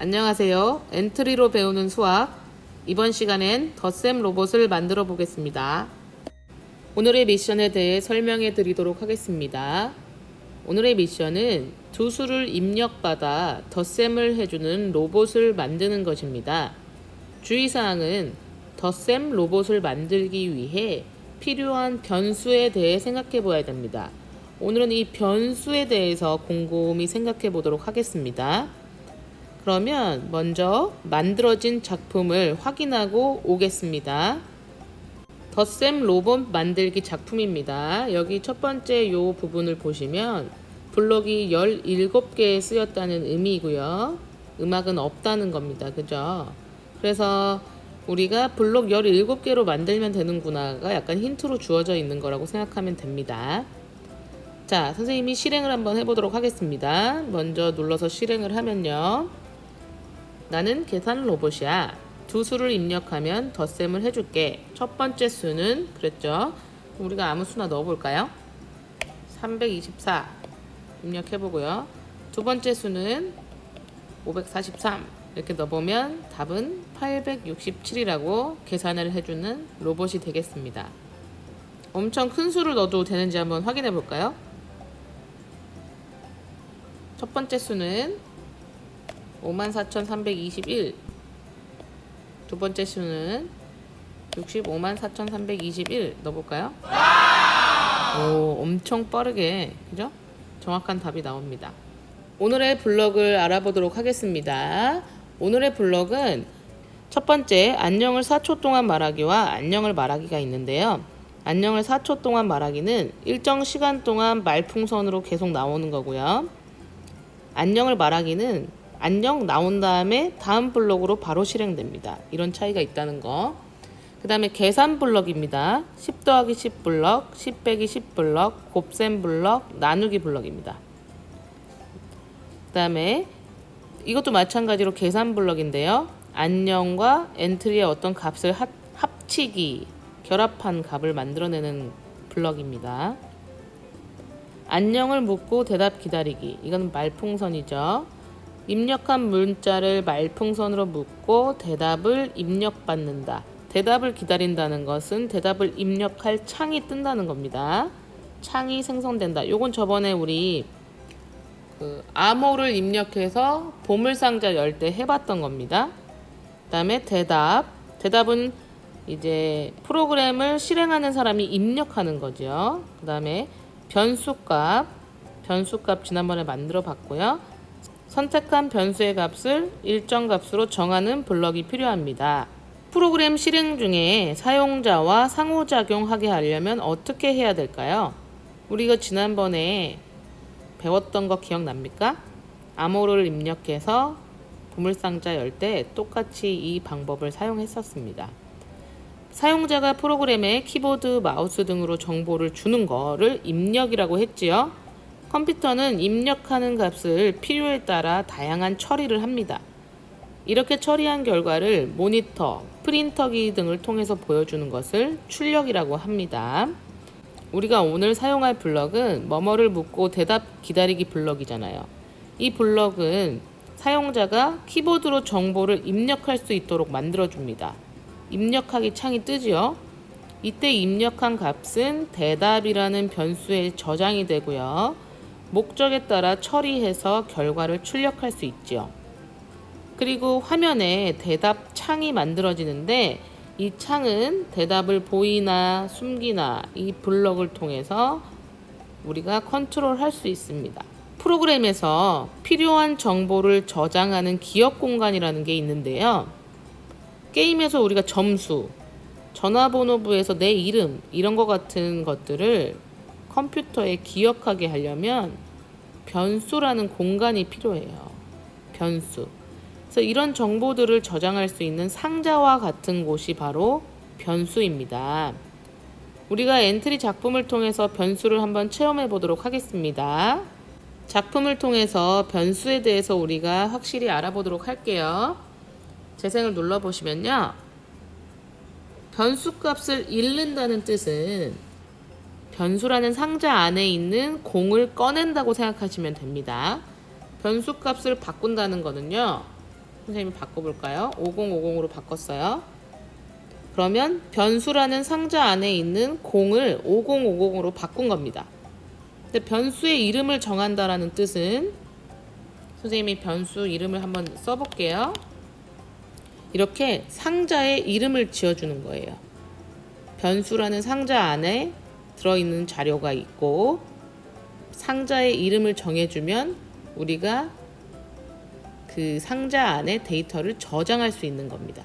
안녕하세요. 엔트리로 배우는 수학. 이번 시간엔 덧셈 로봇을 만들어 보겠습니다. 오늘의 미션에 대해 설명해 드리도록 하겠습니다. 오늘의 미션은 두 수를 입력받아 덧셈을 해주는 로봇을 만드는 것입니다. 주의사항은 덧셈 로봇을 만들기 위해 필요한 변수에 대해 생각해 보아야 됩니다. 오늘은 이 변수에 대해서 곰곰이 생각해 보도록 하겠습니다. 그러면 먼저 만들어진 작품을 확인하고 오겠습니다. 덧셈 로봇 만들기 작품입니다. 여기 첫 번째 요 부분을 보시면 블록이 17개 쓰였다는 의미이고요. 음악은 없다는 겁니다. 그죠? 그래서 우리가 블록 17개로 만들면 되는구나가 약간 힌트로 주어져 있는 거라고 생각하면 됩니다. 자, 선생님이 실행을 한번 해보도록 하겠습니다. 먼저 눌러서 실행을 하면요. 나는 계산 로봇이야. 두 수를 입력하면 덧셈을 해줄게. 첫 번째 수는 그랬죠. 우리가 아무 수나 넣어볼까요? 324 입력해보고요. 두 번째 수는 543 이렇게 넣어보면 답은 867이라고 계산을 해주는 로봇이 되겠습니다. 엄청 큰 수를 넣어도 되는지 한번 확인해 볼까요? 첫 번째 수는 54,321. 두 번째 수는 654,321 넣어볼까요? 오, 엄청 빠르게, 그죠? 정확한 답이 나옵니다. 오늘의 블럭을 알아보도록 하겠습니다. 오늘의 블럭은 첫 번째, 안녕을 4초 동안 말하기와 안녕을 말하기가 있는데요. 안녕을 4초 동안 말하기는 일정 시간 동안 말풍선으로 계속 나오는 거고요. 안녕을 말하기는 안녕 나온 다음에 다음 블럭으로 바로 실행됩니다. 이런 차이가 있다는 거. 그 다음에 계산 블럭입니다. 10 더하기 10 블럭, 10 빼기 10 블럭, 곱셈 블럭, 나누기 블럭입니다. 그 다음에 이것도 마찬가지로 계산 블럭인데요. 안녕과 엔트리의 어떤 값을 합치기, 결합한 값을 만들어내는 블럭입니다. 안녕을 묻고 대답 기다리기. 이건 말풍선이죠. 입력한 문자를 말풍선으로 묻고 대답을 입력받는다. 대답을 기다린다는 것은 대답을 입력할 창이 뜬다는 겁니다. 창이 생성된다. 요건 저번에 우리 암호를 입력해서 보물상자 열 때 해봤던 겁니다. 그 다음에 대답은 이제 프로그램을 실행하는 사람이 입력하는 거죠. 그 다음에 변수값 지난번에 만들어 봤고요. 선택한 변수의 값을 일정 값으로 정하는 블럭이 필요합니다. 프로그램 실행 중에 사용자와 상호작용하게 하려면 어떻게 해야 될까요? 우리가 지난번에 배웠던 거 기억납니까? 암호를 입력해서 보물상자 열 때 똑같이 이 방법을 사용했었습니다. 사용자가 프로그램에 키보드, 마우스 등으로 정보를 주는 거를 입력이라고 했지요. 컴퓨터는 입력하는 값을 필요에 따라 다양한 처리를 합니다. 이렇게 처리한 결과를 모니터, 프린터기 등을 통해서 보여주는 것을 출력이라고 합니다. 우리가 오늘 사용할 블럭은 뭐뭐를 묻고 대답 기다리기 블럭이잖아요. 이 블럭은 사용자가 키보드로 정보를 입력할 수 있도록 만들어줍니다. 입력하기 창이 뜨지요. 이때 입력한 값은 대답이라는 변수에 저장이 되고요. 목적에 따라 처리해서 결과를 출력할 수 있지요. 그리고 화면에 대답 창이 만들어지는데 이 창은 대답을 보이나 숨기나 이 블럭을 통해서 우리가 컨트롤할 수 있습니다. 프로그램에서 필요한 정보를 저장하는 기억 공간이라는 게 있는데요. 게임에서 우리가 점수, 전화번호부에서 내 이름 이런 것 같은 것들을 컴퓨터에 기억하게 하려면 변수라는 공간이 필요해요. 변수. 그래서 이런 정보들을 저장할 수 있는 상자와 같은 곳이 바로 변수입니다. 우리가 엔트리 작품을 통해서 변수를 한번 체험해 보도록 하겠습니다. 작품을 통해서 변수에 대해서 우리가 확실히 알아보도록 할게요. 재생을 눌러보시면요. 변수 값을 잃는다는 뜻은 변수라는 상자 안에 있는 공을 꺼낸다고 생각하시면 됩니다. 변수 값을 바꾼다는 거는요. 선생님이 바꿔볼까요? 5050으로 바꿨어요. 그러면 변수라는 상자 안에 있는 공을 5050으로 바꾼 겁니다. 근데 변수의 이름을 정한다라는 뜻은 선생님이 변수 이름을 한번 써볼게요. 이렇게 상자에 이름을 지어주는 거예요. 변수라는 상자 안에 들어있는 자료가 있고 상자의 이름을 정해주면 우리가 그 상자 안에 데이터를 저장할 수 있는 겁니다.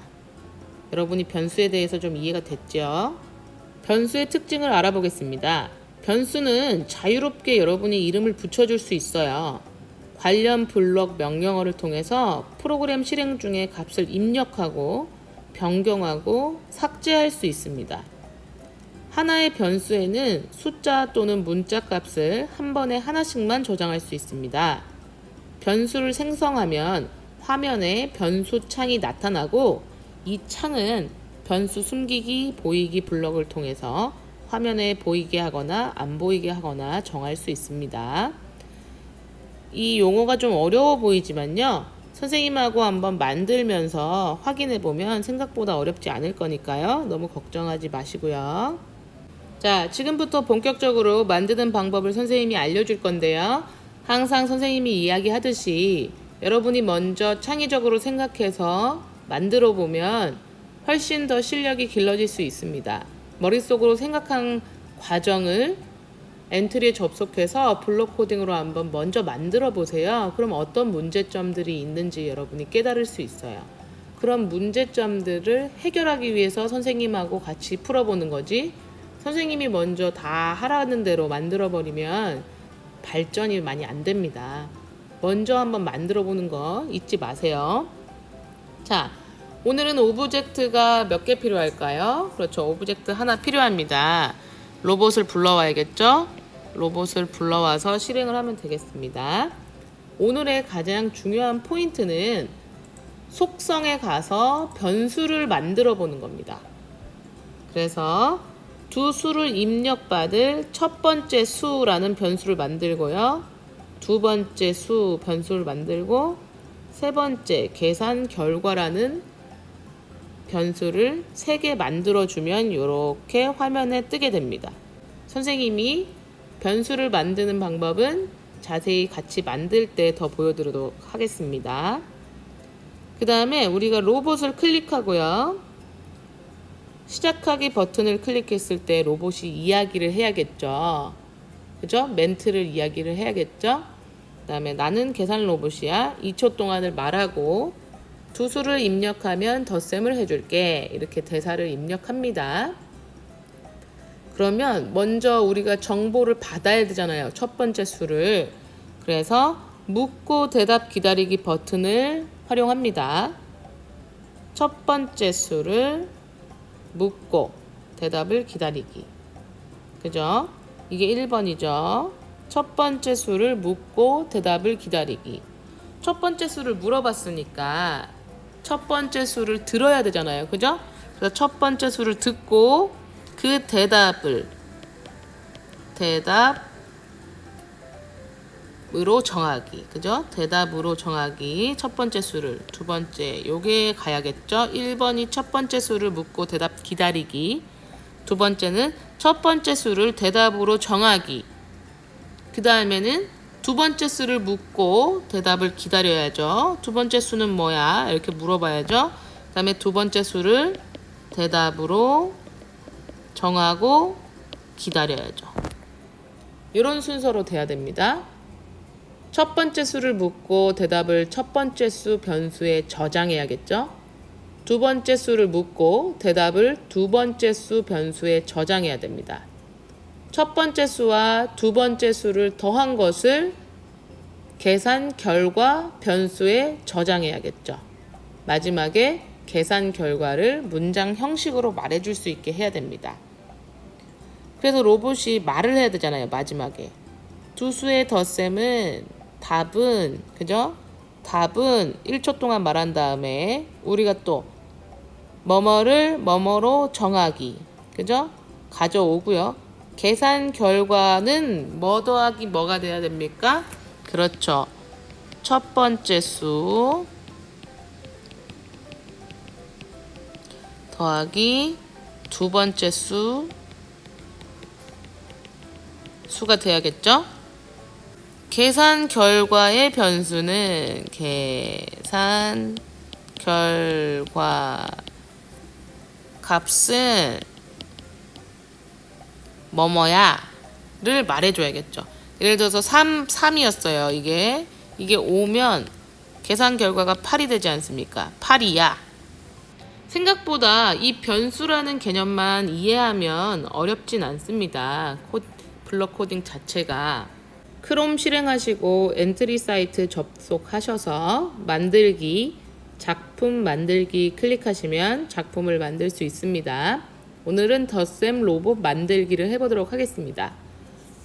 여러분이 변수에 대해서 좀 이해가 됐죠? 변수의 특징을 알아보겠습니다. 변수는 자유롭게 여러분이 이름을 붙여줄 수 있어요. 관련 블록 명령어를 통해서 프로그램 실행 중에 값을 입력하고 변경하고 삭제할 수 있습니다. 하나의 변수에는 숫자 또는 문자 값을 한 번에 하나씩만 저장할 수 있습니다. 변수를 생성하면 화면에 변수 창이 나타나고 이 창은 변수 숨기기, 보이기 블럭을 통해서 화면에 보이게 하거나 안 보이게 하거나 정할 수 있습니다. 이 용어가 좀 어려워 보이지만요. 선생님하고 한번 만들면서 확인해 보면 생각보다 어렵지 않을 거니까요. 너무 걱정하지 마시고요. 자, 지금부터 본격적으로 만드는 방법을 선생님이 알려줄 건데요. 항상 선생님이 이야기하듯이 여러분이 먼저 창의적으로 생각해서 만들어 보면 훨씬 더 실력이 길러질 수 있습니다. 머릿속으로 생각한 과정을 엔트리에 접속해서 블록 코딩으로 한번 먼저 만들어 보세요. 그럼 어떤 문제점들이 있는지 여러분이 깨달을 수 있어요. 그런 문제점들을 해결하기 위해서 선생님하고 같이 풀어보는 거지, 선생님이 먼저 다 하라는 대로 만들어 버리면 발전이 많이 안 됩니다. 먼저 한번 만들어 보는 거 잊지 마세요. 자, 오늘은 오브젝트가 몇 개 필요할까요? 그렇죠. 오브젝트 하나 필요합니다. 로봇을 불러와야겠죠? 로봇을 불러와서 실행을 하면 되겠습니다. 오늘의 가장 중요한 포인트는 속성에 가서 변수를 만들어 보는 겁니다. 그래서 두 수를 입력받을 첫 번째 수라는 변수를 만들고요. 두 번째 수 변수를 만들고 세 번째 계산 결과라는 변수를 3개 만들어주면 이렇게 화면에 뜨게 됩니다. 선생님이 변수를 만드는 방법은 자세히 같이 만들 때 더 보여드리도록 하겠습니다. 그 다음에 우리가 로봇을 클릭하고요. 시작하기 버튼을 클릭했을 때 로봇이 이야기를 해야겠죠. 그죠? 멘트를 이야기를 해야겠죠. 그 다음에 나는 계산 로봇이야. 2초 동안을 말하고 두 수를 입력하면 덧셈을 해줄게. 이렇게 대사를 입력합니다. 그러면 먼저 우리가 정보를 받아야 되잖아요. 첫 번째 수를. 그래서 묻고 대답 기다리기 버튼을 활용합니다. 첫 번째 수를 묻고 대답을 기다리기. 그죠? 이게 1번이죠. 첫 번째 수를 묻고 대답을 기다리기. 첫 번째 수를 물어봤으니까 첫 번째 수를 들어야 되잖아요. 그죠? 그래서 첫 번째 수를 듣고 그 대답으로 정하기. 그죠? 대답으로 정하기. 첫 번째 수를. 두 번째. 요게 가야겠죠? 1번이 첫 번째 수를 묻고 대답 기다리기. 두 번째는 첫 번째 수를 대답으로 정하기. 그 다음에는 두 번째 수를 묻고 대답을 기다려야죠. 두 번째 수는 뭐야? 이렇게 물어봐야죠. 그 다음에 두 번째 수를 대답으로 정하고 기다려야죠. 이런 순서로 돼야 됩니다. 첫 번째 수를 묻고 대답을 첫 번째 수 변수에 저장해야겠죠. 두 번째 수를 묻고 대답을 두 번째 수 변수에 저장해야 됩니다. 첫 번째 수와 두 번째 수를 더한 것을 계산 결과 변수에 저장해야겠죠. 마지막에 계산 결과를 문장 형식으로 말해줄 수 있게 해야 됩니다. 그래서 로봇이 말을 해야 되잖아요. 마지막에 두 수의 덧셈은 답은, 그죠? 답은 1초 동안 말한 다음에 우리가 또 뭐뭐를 뭐뭐로 정하기, 그죠? 가져오고요. 계산 결과는 뭐 더하기 뭐가 돼야 됩니까? 그렇죠. 첫 번째 수 더하기 두 번째 수가 돼야겠죠? 계산 결과의 변수는 계산 결과 값은 뭐뭐야를 말해줘야겠죠. 예를 들어서 3이었어요. 이게 5면 계산 결과가 8이 되지 않습니까? 8이야. 생각보다 이 변수라는 개념만 이해하면 어렵진 않습니다. 블럭 코딩 자체가. 크롬 실행하시고 엔트리 사이트 접속하셔서 만들기, 작품 만들기 클릭하시면 작품을 만들 수 있습니다. 오늘은 덧셈 로봇 만들기를 해보도록 하겠습니다.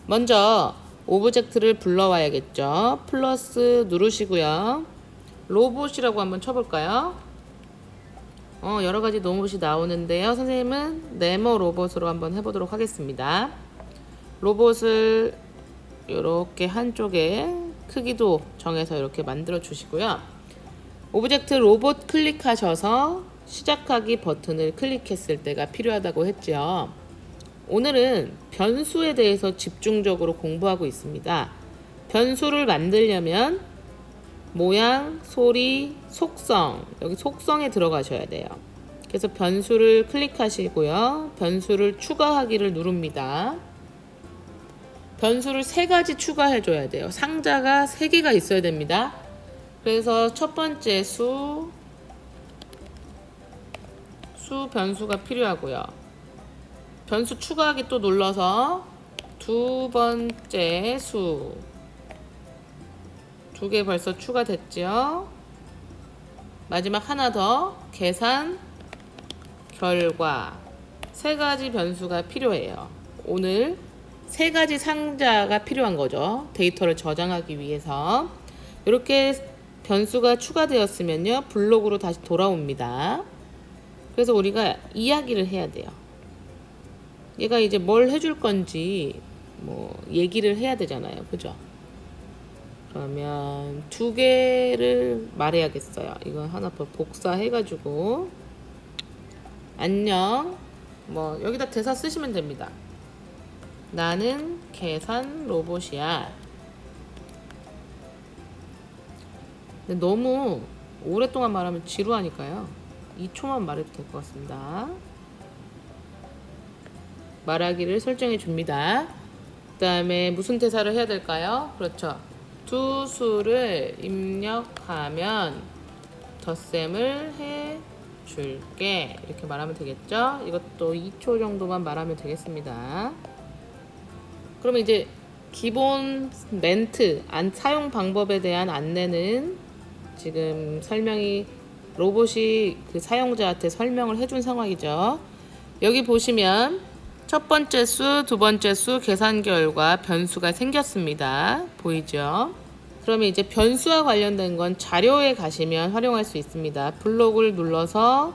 먼저 오브젝트를 불러와야겠죠. 플러스 누르시고요. 로봇이라고 한번 쳐볼까요? 여러 가지 로봇이 나오는데요. 선생님은 네모 로봇으로 한번 해보도록 하겠습니다. 로봇을 이렇게 한쪽에 크기도 정해서 이렇게 만들어 주시고요. 오브젝트 로봇 클릭하셔서 시작하기 버튼을 클릭했을 때가 필요하다고 했죠. 오늘은 변수에 대해서 집중적으로 공부하고 있습니다. 변수를 만들려면 모양, 소리, 속성, 여기 속성에 들어가셔야 돼요. 그래서 변수를 클릭하시고요. 변수를 추가하기를 누릅니다. 변수를 3가지 추가해줘야 돼요. 상자가 3개가 있어야 됩니다. 그래서 첫 번째 수 변수가 필요하고요. 변수 추가하기 또 눌러서 두 번째 수 2개 벌써 추가됐죠. 마지막 하나 더 계산 결과 3가지 변수가 필요해요. 오늘 3가지 상자가 필요한 거죠. 데이터를 저장하기 위해서. 이렇게 변수가 추가되었으면요. 블록으로 다시 돌아옵니다. 그래서 우리가 이야기를 해야 돼요. 얘가 이제 뭘 해줄 건지 얘기를 해야 되잖아요. 그죠? 그러면 2개를 말해야겠어요. 이건 하나 복사해가지고 안녕 여기다 대사 쓰시면 됩니다. 나는 계산 로봇이야. 근데 너무 오랫동안 말하면 지루하니까요. 2초만 말해도 될 것 같습니다. 말하기를 설정해 줍니다. 그 다음에 무슨 대사를 해야 될까요? 그렇죠. 두 수를 입력하면 덧셈을 해 줄게. 이렇게 말하면 되겠죠? 이것도 2초 정도만 말하면 되겠습니다. 그러면 이제 기본 멘트, 사용 방법에 대한 안내는 지금 로봇이 그 사용자한테 설명을 해준 상황이죠. 여기 보시면 첫 번째 수, 두 번째 수 계산 결과 변수가 생겼습니다. 보이죠? 그러면 이제 변수와 관련된 건 자료에 가시면 활용할 수 있습니다. 블록을 눌러서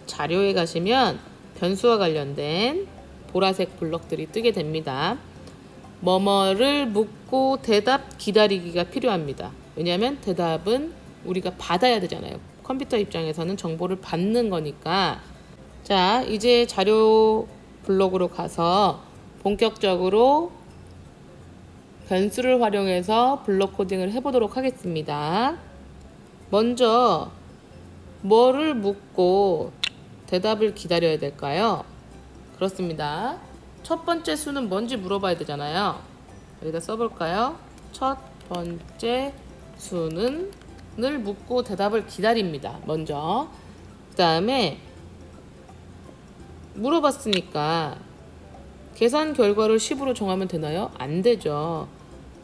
자료에 가시면 변수와 관련된 보라색 블록들이 뜨게 됩니다. 뭐뭐를 묻고 대답 기다리기가 필요합니다. 왜냐하면 대답은 우리가 받아야 되잖아요. 컴퓨터 입장에서는 정보를 받는 거니까. 자, 이제 자료 블록으로 가서 본격적으로 변수를 활용해서 블록 코딩을 해보도록 하겠습니다. 먼저 뭐를 묻고 대답을 기다려야 될까요? 그렇습니다. 첫 번째 수는 뭔지 물어봐야 되잖아요. 여기다 써볼까요? 첫 번째 수는 을 묻고 대답을 기다립니다. 먼저 그 다음에 물어봤으니까 계산 결과를 10으로 정하면 되나요? 안 되죠.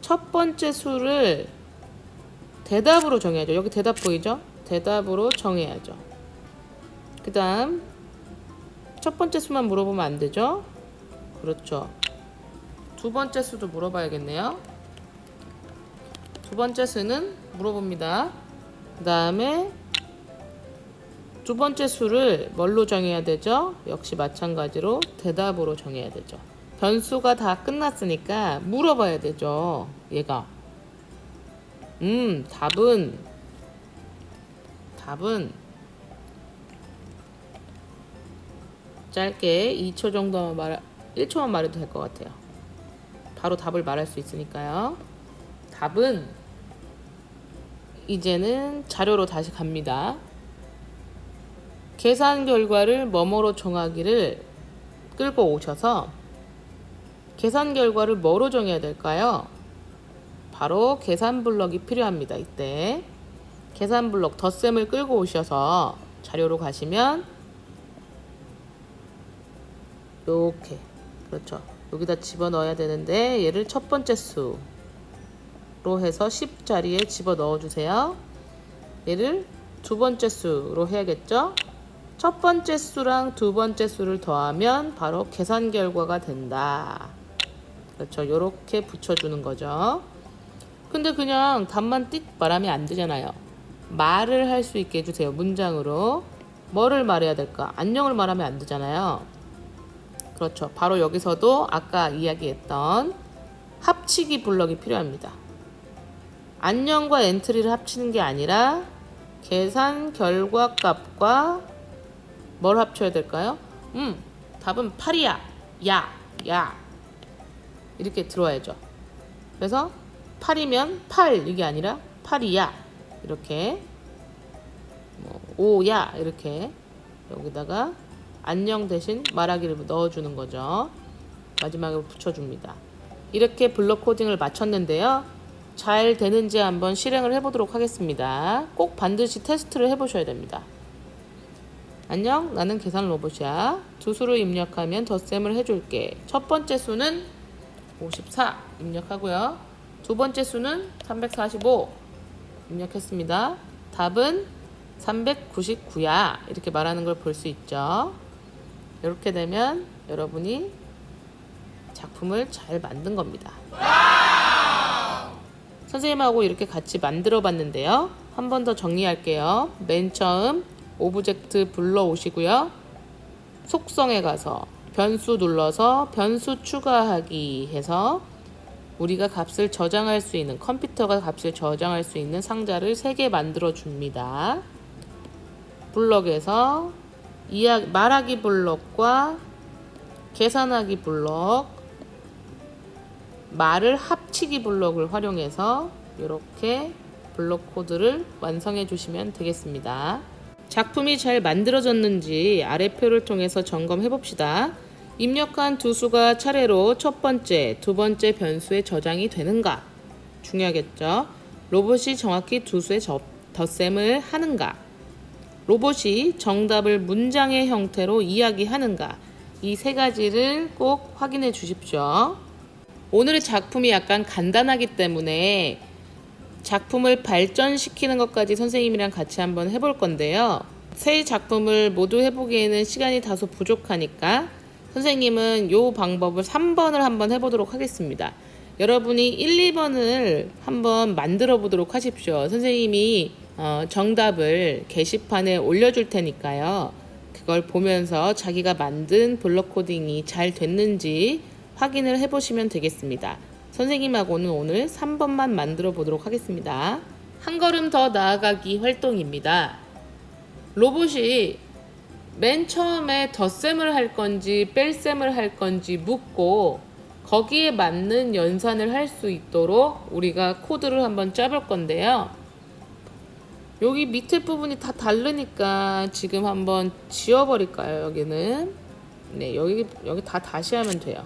첫 번째 수를 대답으로 정해야죠. 여기 대답 보이죠? 대답으로 정해야죠. 그 다음 첫 번째 수만 물어보면 안 되죠? 그렇죠. 두 번째 수도 물어봐야겠네요. 두 번째 수는 물어봅니다. 그 다음에 두 번째 수를 뭘로 정해야 되죠? 역시 마찬가지로 대답으로 정해야 되죠. 변수가 다 끝났으니까 물어봐야 되죠. 얘가 답은 짧게 2초 정도만 1초만 말해도 될 것 같아요. 바로 답을 말할 수 있으니까요. 답은 이제는 자료로 다시 갑니다. 계산 결과를 뭐뭐로 정하기를 끌고 오셔서 계산 결과를 뭐로 정해야 될까요? 바로 계산 블럭이 필요합니다. 이때 계산 블럭 덧셈을 끌고 오셔서 자료로 가시면 이렇게 그렇죠. 여기다 집어넣어야 되는데 얘를 첫 번째 수로 해서 10자리에 집어넣어 주세요. 얘를 두 번째 수로 해야겠죠? 첫 번째 수랑 두 번째 수를 더하면 바로 계산 결과가 된다. 그렇죠. 이렇게 붙여주는 거죠. 근데 그냥 답만 띡 말하면 안 되잖아요. 말을 할 수 있게 해주세요. 문장으로. 뭐를 말해야 될까? 안녕을 말하면 안 되잖아요. 그렇죠. 바로 여기서도 아까 이야기했던 합치기 블럭이 필요합니다. 안녕과 엔트리를 합치는 게 아니라 계산 결과 값과 뭘 합쳐야 될까요? 답은 8이야. 야. 이렇게 들어와야죠. 그래서 8이면 8 이게 아니라 8이야. 이렇게 5야 이렇게 여기다가 안녕 대신 말하기를 넣어주는 거죠. 마지막에 붙여줍니다. 이렇게 블록 코딩을 마쳤는데요. 잘 되는지 한번 실행을 해보도록 하겠습니다. 꼭 반드시 테스트를 해보셔야 됩니다. 안녕, 나는 계산 로봇이야. 두 수를 입력하면 덧셈을 해줄게. 첫 번째 수는 54 입력하고요. 두 번째 수는 345 입력했습니다. 답은 399야. 이렇게 말하는 걸 볼 수 있죠. 이렇게 되면 여러분이 작품을 잘 만든 겁니다. 선생님하고 이렇게 같이 만들어 봤는데요. 한 번 더 정리할게요. 맨 처음 오브젝트 불러오시고요. 속성에 가서 변수 눌러서 변수 추가하기 해서 우리가 값을 저장할 수 있는 컴퓨터가 값을 저장할 수 있는 상자를 3개 만들어 줍니다. 블럭에서 말하기 블럭과 계산하기 블럭, 말을 합치기 블럭을 활용해서 이렇게 블록 코드를 완성해 주시면 되겠습니다. 작품이 잘 만들어졌는지 아래표를 통해서 점검해 봅시다. 입력한 두 수가 차례로 첫 번째, 두 번째 변수에 저장이 되는가? 중요하겠죠. 로봇이 정확히 두 수의 덧셈을 하는가? 로봇이 정답을 문장의 형태로 이야기하는가? 이 세 가지를 꼭 확인해 주십시오. 오늘의 작품이 약간 간단하기 때문에 작품을 발전시키는 것까지 선생님이랑 같이 한번 해볼 건데요. 세 작품을 모두 해보기에는 시간이 다소 부족하니까 선생님은 이 방법을 3번을 한번 해보도록 하겠습니다. 여러분이 1, 2번을 한번 만들어 보도록 하십시오. 선생님이 정답을 게시판에 올려줄 테니까요. 그걸 보면서 자기가 만든 블록 코딩이 잘 됐는지 확인을 해보시면 되겠습니다. 선생님하고는 오늘 3번만 만들어 보도록 하겠습니다. 한 걸음 더 나아가기 활동입니다. 로봇이 맨 처음에 덧셈을 할 건지 뺄셈을 할 건지 묻고 거기에 맞는 연산을 할 수 있도록 우리가 코드를 한번 짜볼 건데요. 여기 밑에 부분이 다 다르니까 지금 한번 지워버릴까요? 여기는 네, 여기 다 다시 하면 돼요.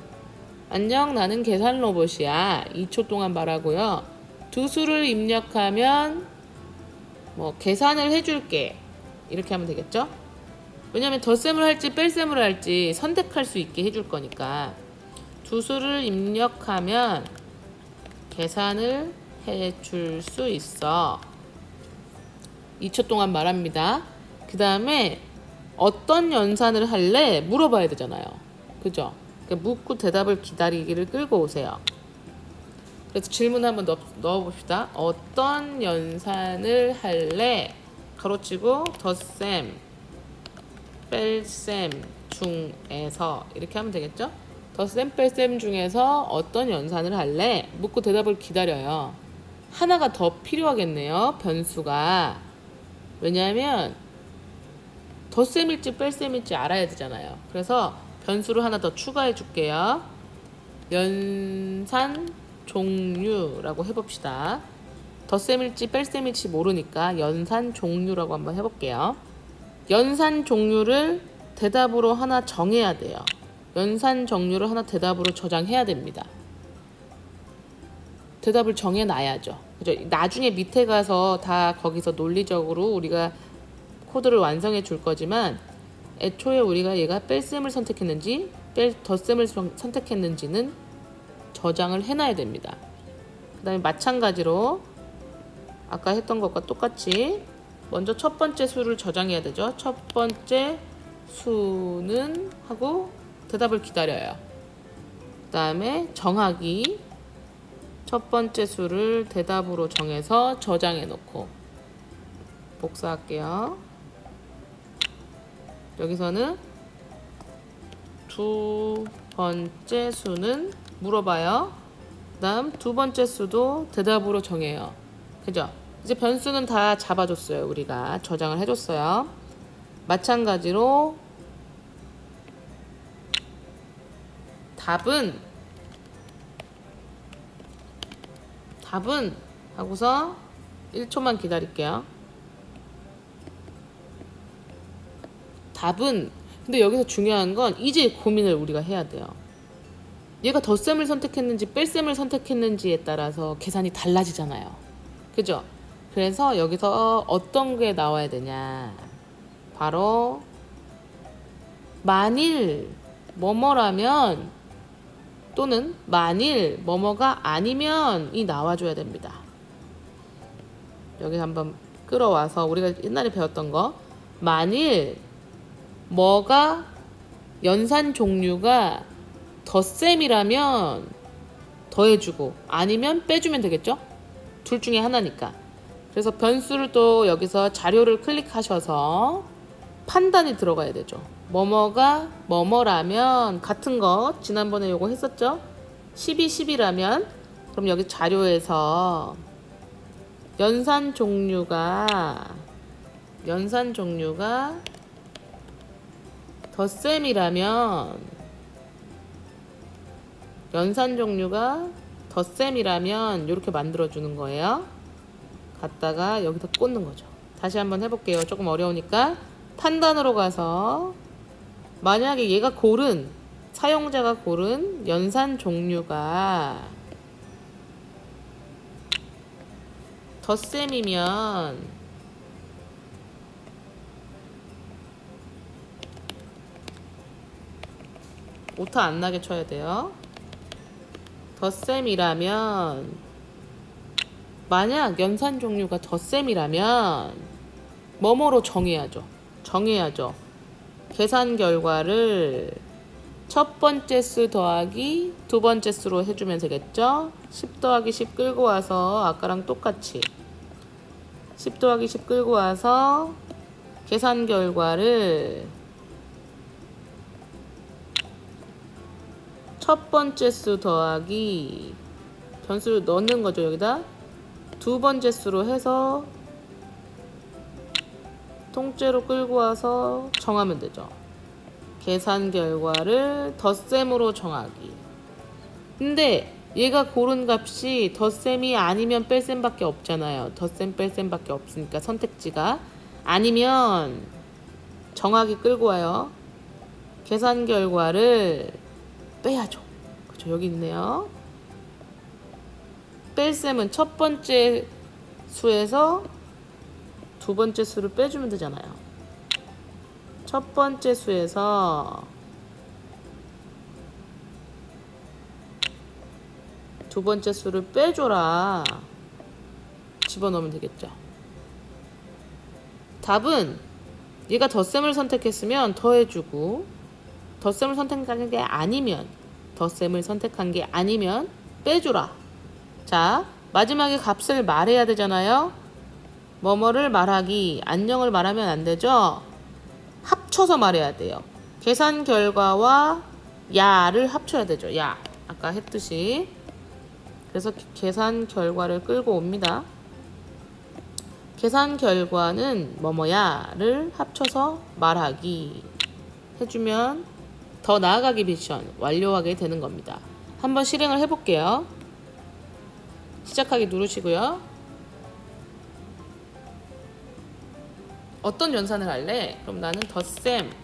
안녕, 나는 계산 로봇이야. 2초 동안 말하고요. 두 수를 입력하면 계산을 해줄게. 이렇게 하면 되겠죠? 왜냐하면 덧셈을 할지 뺄셈을 할지 선택할 수 있게 해줄 거니까 두 수를 입력하면 계산을 해줄 수 있어. 2초 동안 말합니다. 그 다음에 어떤 연산을 할래? 물어봐야 되잖아요. 그죠? 그러니까 묻고 대답을 기다리기를 끌고 오세요. 그래서 질문 한번 넣어봅시다. 어떤 연산을 할래? 가로치고 덧셈, 뺄셈 중에서 이렇게 하면 되겠죠? 덧셈, 뺄셈 중에서 어떤 연산을 할래? 묻고 대답을 기다려요. 하나가 더 필요하겠네요. 변수가. 왜냐하면 덧셈일지 뺄셈일지 알아야 되잖아요. 그래서 변수를 하나 더 추가해 줄게요. 연산 종류라고 해봅시다. 덧셈일지 뺄셈일지 모르니까 연산 종류라고 한번 해볼게요. 연산 종류를 대답으로 하나 정해야 돼요. 연산 종류를 하나 대답으로 저장해야 됩니다. 대답을 정해놔야죠. 그죠? 나중에 밑에 가서 다 거기서 논리적으로 우리가 코드를 완성해 줄 거지만 애초에 우리가 얘가 뺄셈을 선택했는지 덧셈을 선택했는지는 저장을 해놔야 됩니다. 그 다음에 마찬가지로 아까 했던 것과 똑같이 먼저 첫 번째 수를 저장해야 되죠. 첫 번째 수는 하고 대답을 기다려요. 그 다음에 정하기, 첫 번째 수를 대답으로 정해서 저장해 놓고 복사할게요. 여기서는 두 번째 수는 물어봐요. 그 다음 두 번째 수도 대답으로 정해요. 그죠? 이제 변수는 다 잡아줬어요. 우리가 저장을 해줬어요. 마찬가지로 답은 하고서 1초만 기다릴게요. 답은 근데 여기서 중요한 건 이제 고민을 우리가 해야 돼요. 얘가 덧셈을 선택했는지 뺄셈을 선택했는지에 따라서 계산이 달라지잖아요. 그죠? 그래서 여기서 어떤 게 나와야 되냐, 바로 만일 뭐뭐라면 또는 만일 뭐뭐가 아니면 이 나와줘야 됩니다. 여기 한번 끌어와서 우리가 옛날에 배웠던 거, 만일 뭐가 연산 종류가 덧셈이라면 더해주고 아니면 빼주면 되겠죠? 둘 중에 하나니까. 그래서 변수를 또 여기서 자료를 클릭하셔서 판단이 들어가야 되죠. 뭐뭐가 뭐뭐라면 같은 거 지난번에 요거 했었죠? 12, 10이라면 그럼 여기 자료에서 연산 종류가 덧셈이라면 이렇게 만들어주는 거예요. 갖다가 여기다 꽂는 거죠. 다시 한번 해볼게요. 조금 어려우니까 판단으로 가서 만약에 사용자가 고른 연산 종류가 덧셈이면 오타 안 나게 쳐야 돼요. 덧셈이라면, 만약 연산 종류가 덧셈이라면 뭐뭐로 정해야죠. 계산 결과를 첫 번째 수 더하기 두 번째 수로 해주면 되겠죠. 10 더하기 10 끌고 와서 아까랑 똑같이 10 더하기 10 끌고 와서 계산 결과를 첫 번째 수 더하기 변수를 넣는 거죠. 여기다 두 번째 수로 해서 통째로 끌고 와서 정하면 되죠. 계산 결과를 덧셈으로 정하기. 근데 얘가 고른 값이 덧셈이 아니면 뺄셈밖에 없잖아요. 덧셈 뺄셈밖에 없으니까 선택지가 아니면 정하기 끌고 와요. 계산 결과를 빼야죠. 그죠? 여기 있네요. 뺄셈은 첫 번째 수에서 두 번째 수를 빼주면 되잖아요. 첫 번째 수에서 두 번째 수를 빼줘라 집어넣으면 되겠죠. 답은 얘가 덧셈을 선택했으면 더해주고 덧셈을 선택한 게 아니면 빼줘라. 자, 마지막에 값을 말해야 되잖아요. 뭐뭐를 말하기, 안녕을 말하면 안 되죠. 합쳐서 말해야 돼요. 계산 결과와 야를 합쳐야 되죠. 야, 아까 했듯이. 그래서 계산 결과를 끌고 옵니다. 계산 결과는 뭐뭐야를 합쳐서 말하기 해주면 더 나아가기 미션 완료하게 되는 겁니다. 한번 실행을 해볼게요. 시작하기 누르시고요. 어떤 연산을 할래? 그럼 나는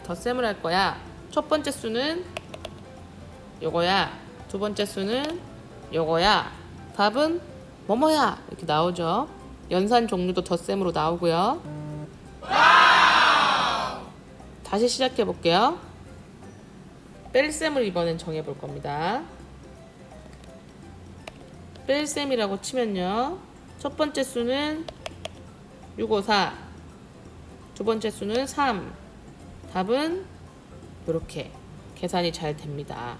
덧셈을 할 거야. 첫 번째 수는 요거야. 두 번째 수는 요거야. 답은 뭐뭐야. 이렇게 나오죠. 연산 종류도 덧셈으로 나오고요. 다시 시작해 볼게요. 뺄셈을 이번엔 정해 볼 겁니다. 뺄셈이라고 치면요. 첫 번째 수는 654, 두 번째 수는 3. 답은 이렇게 계산이 잘 됩니다.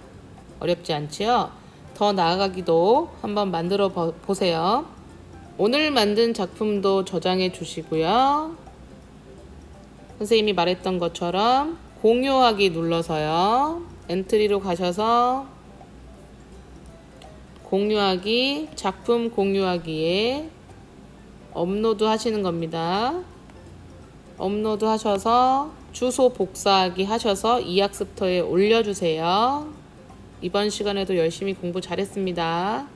어렵지 않지요? 더 나아가기도 한번 만들어 보세요. 오늘 만든 작품도 저장해 주시고요. 선생님이 말했던 것처럼 공유하기 눌러서요. 엔트리로 가셔서 공유하기, 작품 공유하기에 업로드 하시는 겁니다. 업로드 하셔서 주소 복사하기 하셔서 이학습터에 올려주세요. 이번 시간에도 열심히 공부 잘했습니다.